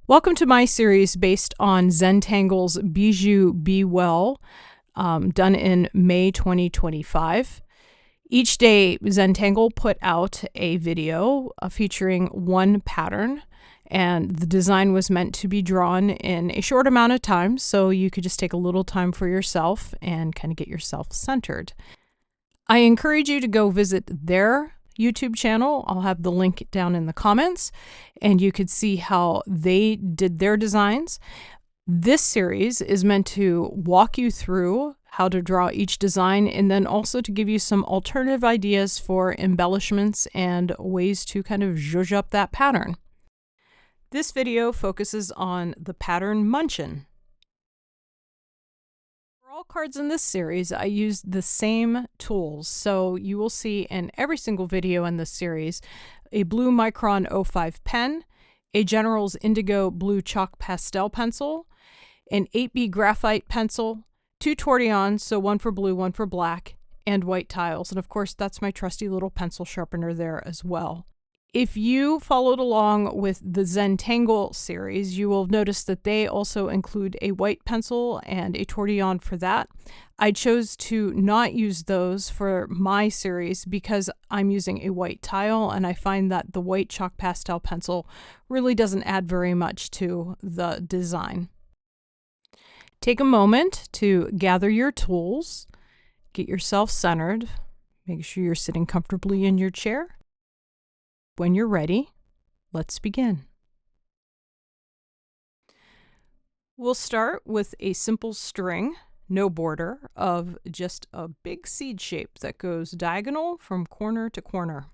Welcome to my series based on Zentangle's Bijou Be Well, done in May 2025. Each day, Zentangle put out a video featuring one pattern, and the design was meant to be drawn in a short amount of time, so you could just take a little time for yourself and kind of get yourself centered. I encourage you to go visit their YouTube channel. I'll have the link down in the comments, and you could see how they did their designs. This series is meant to walk you through how to draw each design, and then also to give you some alternative ideas for embellishments and ways to kind of zhuzh up that pattern. This video focuses on the pattern Munchin. For all cards in this series, I used the same tools, so you will see in every single video in this series a blue Micron 05 pen, a General's Indigo blue chalk pastel pencil, an 8B graphite pencil, two Tortillons, so one for blue, one for black, and white tiles. And of course, that's my trusty little pencil sharpener there as well. If you followed along with the Zentangle series, you will notice that they also include a white pencil and a Tortillon for that. I chose to not use those for my series because I'm using a white tile, and I find that the white chalk pastel pencil really doesn't add very much to the design. Take a moment to gather your tools, get yourself centered, make sure you're sitting comfortably in your chair. When you're ready, let's begin. We'll start with a simple string, no border, of just a big seed shape that goes diagonal from corner to corner.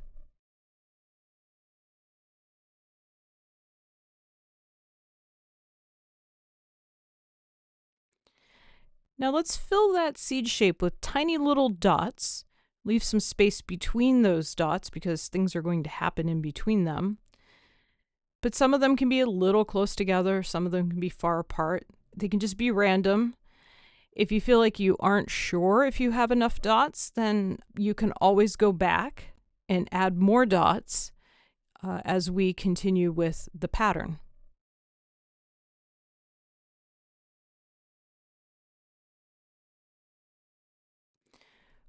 Now let's fill that seed shape with tiny little dots. Leave some space between those dots because things are going to happen in between them. But some of them can be a little close together, some of them can be far apart. They can just be random. If you feel like you aren't sure if you have enough dots, then you can always go back and add more dots as we continue with the pattern.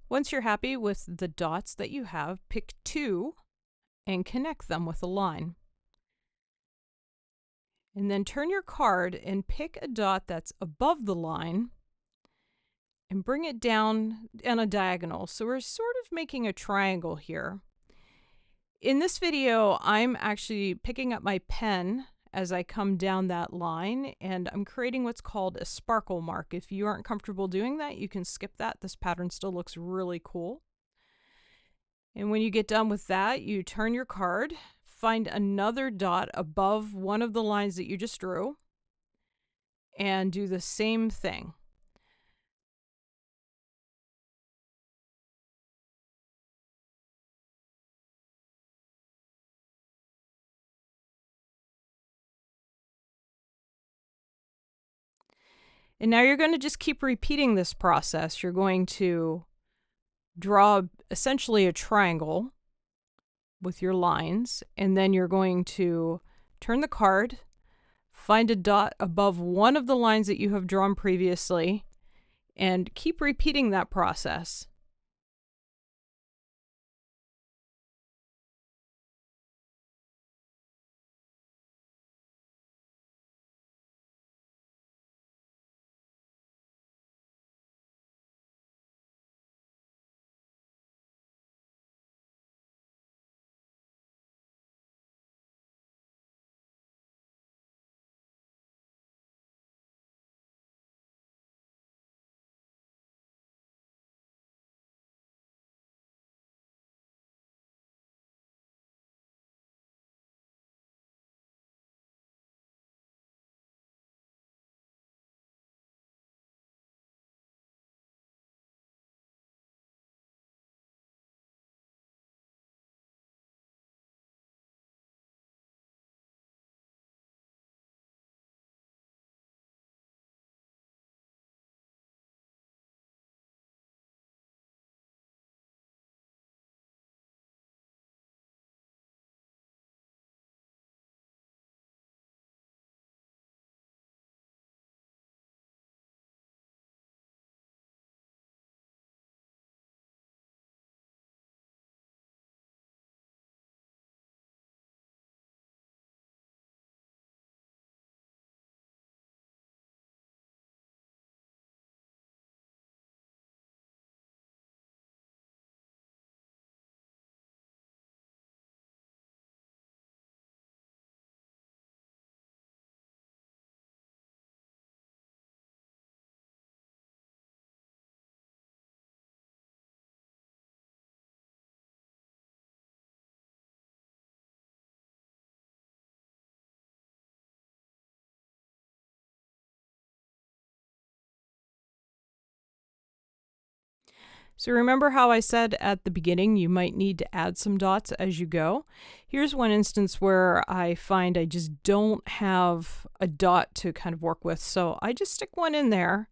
Once you're happy with the dots that you have, pick two and connect them with a line. And then turn your card and pick a dot that's above the line and bring it down on a diagonal. So we're sort of making a triangle here. In this video, I'm actually picking up my pen as I come down that line, and I'm creating what's called a sparkle mark. If you aren't comfortable doing that, you can skip that. This pattern still looks really cool. And when you get done with that, you turn your card, find another dot above one of the lines that you just drew, and do the same thing. And now you're going to just keep repeating this process. You're going to draw essentially a triangle with your lines, and then you're going to turn the card, find a dot above one of the lines that you have drawn previously, and keep repeating that process. So remember how I said at the beginning you might need to add some dots as you go? Here's one instance where I find I just don't have a dot to kind of work with, so I just stick one in there.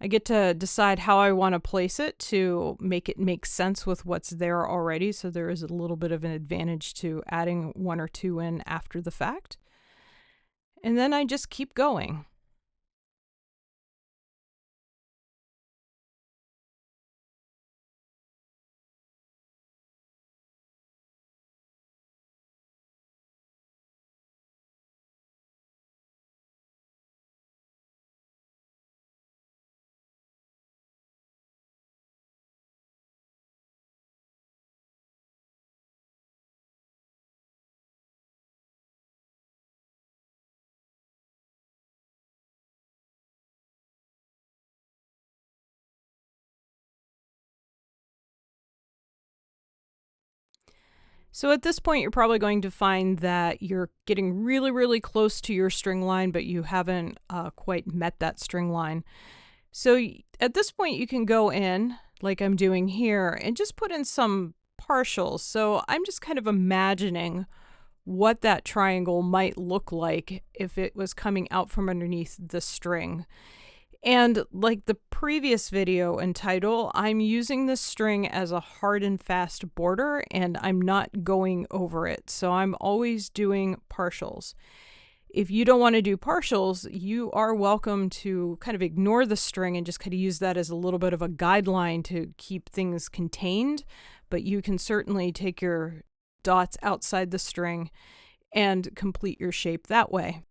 I get to decide how I want to place it to make it make sense with what's there already, so there is a little bit of an advantage to adding one or two in after the fact. And then I just keep going. So at this point, you're probably going to find that you're getting really, really close to your string line, but you haven't quite met that string line. So at this point, you can go in, like I'm doing here, and just put in some partials. So I'm just kind of imagining what that triangle might look like if it was coming out from underneath the string. And like the previous video and title, I'm using this string as a hard and fast border, and I'm not going over it. So I'm always doing partials. If you don't want to do partials, you are welcome to kind of ignore the string and just kind of use that as a little bit of a guideline to keep things contained. But you can certainly take your dots outside the string and complete your shape that way.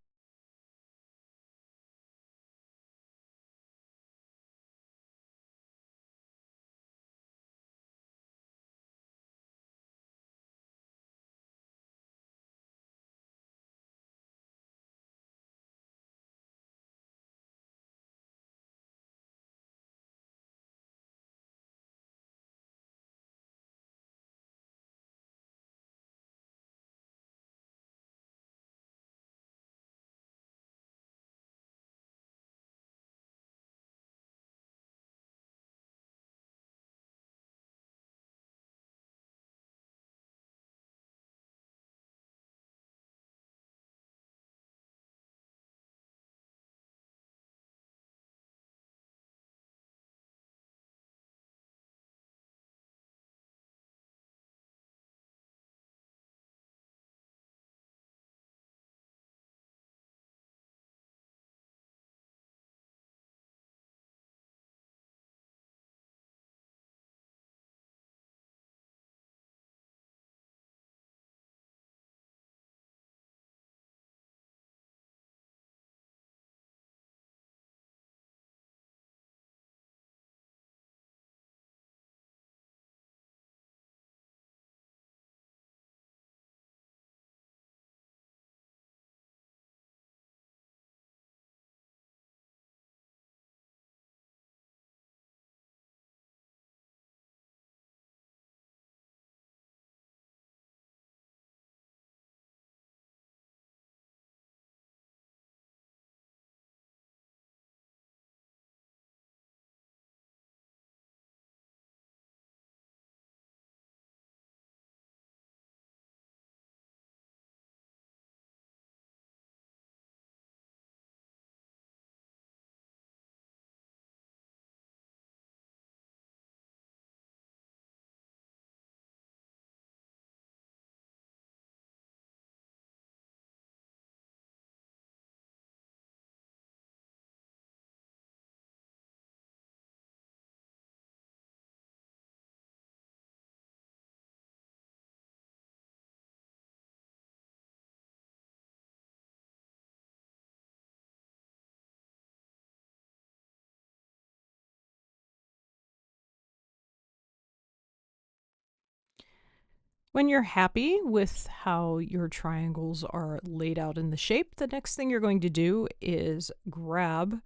When you're happy with how your triangles are laid out in the shape, the next thing you're going to do is grab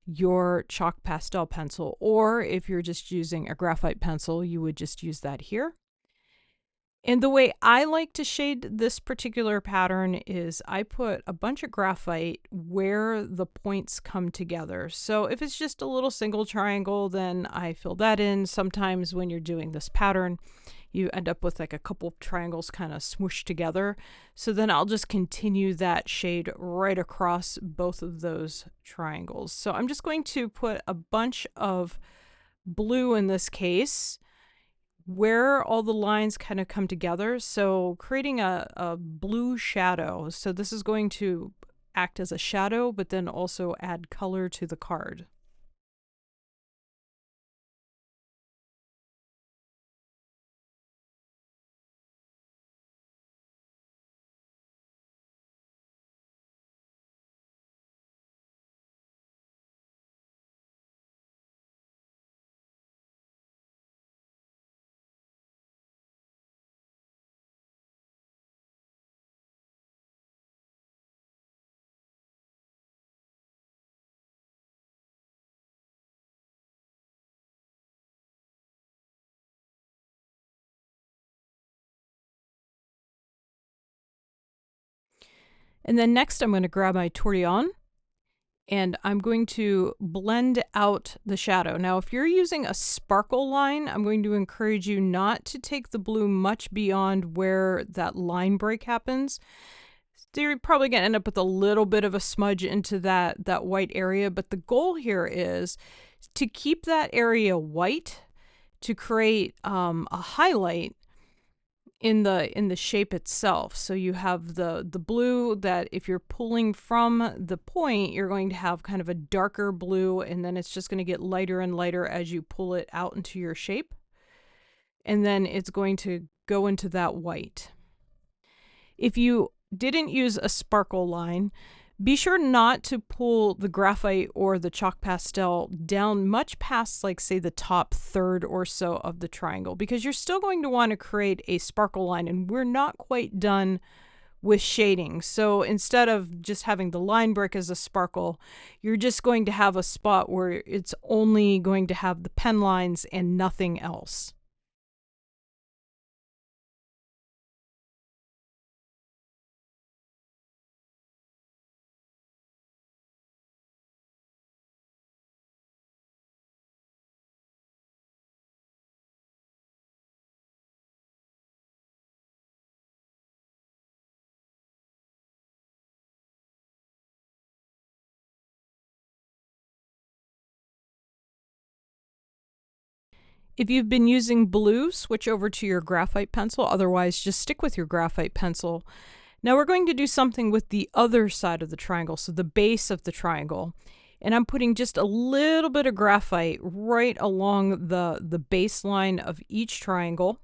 your chalk pastel pencil, or if you're just using a graphite pencil, you would just use that here. And the way I like to shade this particular pattern is I put a bunch of graphite where the points come together. So if it's just a little single triangle, then I fill that in. Sometimes when you're doing this pattern, you end up with like a couple of triangles kind of smooshed together. So then I'll just continue that shade right across both of those triangles. So I'm just going to put a bunch of blue in this case, where all the lines kind of come together. So creating a blue shadow. So this is going to act as a shadow, but then also add color to the card. And then next I'm going to grab my Tortillon and I'm going to blend out the shadow. Now, if you're using a sparkle line, I'm going to encourage you not to take the blue much beyond where that line break happens. So you're probably going to end up with a little bit of a smudge into that white area, but the goal here is to keep that area white to create a highlight in the shape itself. So you have the blue that if you're pulling from the point, you're going to have kind of a darker blue, and then it's just going to get lighter and lighter as you pull it out into your shape. And then it's going to go into that white. If you didn't use a sparkle line, be sure not to pull the graphite or the chalk pastel down much past, like, say, the top third or so of the triangle, because you're still going to want to create a sparkle line, and we're not quite done with shading. So instead of just having the line break as a sparkle, you're just going to have a spot where it's only going to have the pen lines and nothing else. If you've been using blue, switch over to your graphite pencil. Otherwise, just stick with your graphite pencil. Now we're going to do something with the other side of the triangle, so the base of the triangle. And I'm putting just a little bit of graphite right along the baseline of each triangle.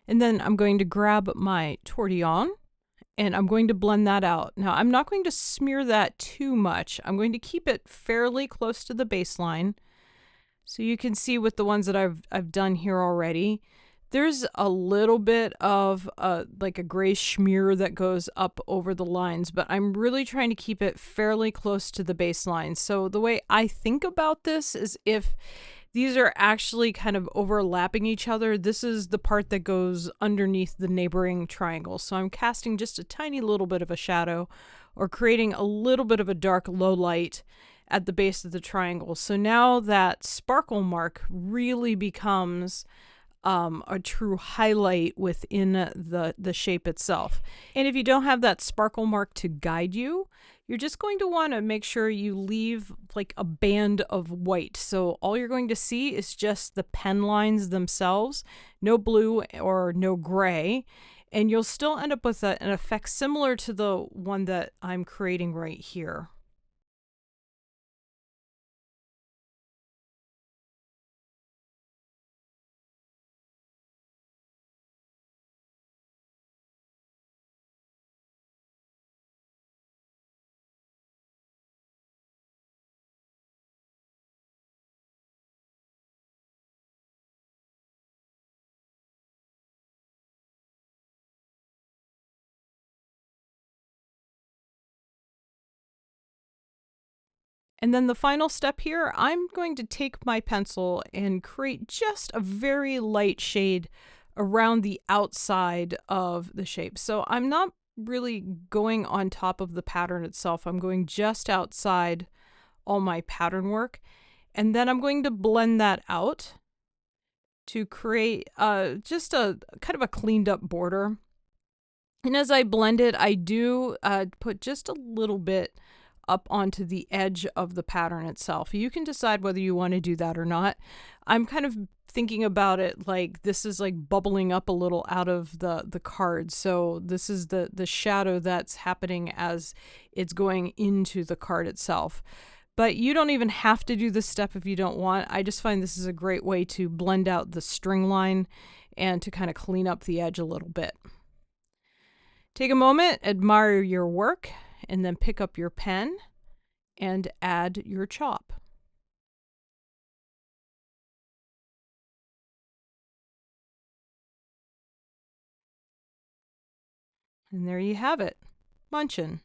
And then I'm going to grab my Tortillon and I'm going to blend that out. Now I'm not going to smear that too much. I'm going to keep it fairly close to the baseline. So you can see with the ones that I've done here already, there's a little bit of like a gray smear that goes up over the lines, but I'm really trying to keep it fairly close to the baseline. So the way I think about this is if these are actually kind of overlapping each other, this is the part that goes underneath the neighboring triangle. So I'm casting just a tiny little bit of a shadow or creating a little bit of a dark low light at the base of the triangle. So now that sparkle mark really becomes a true highlight within the shape itself. And if you don't have that sparkle mark to guide you, you're just going to want to make sure you leave like a band of white. So all you're going to see is just the pen lines themselves, no blue or no gray. And you'll still end up with an effect similar to the one that I'm creating right here. And then the final step here, I'm going to take my pencil and create just a very light shade around the outside of the shape. So I'm not really going on top of the pattern itself. I'm going just outside all my pattern work. And then I'm going to blend that out to create just a kind of a cleaned up border. And as I blend it, I do put just a little bit up onto the edge of the pattern itself. You can decide whether you want to do that or not. I'm kind of thinking about it like this is like bubbling up a little out of the card. So this is the shadow that's happening as it's going into the card itself. But you don't even have to do this step if you don't want. I just find this is a great way to blend out the string line and to kind of clean up the edge a little bit. Take a moment, admire your work, and then pick up your pen and add your chop. And there you have it, Munchin.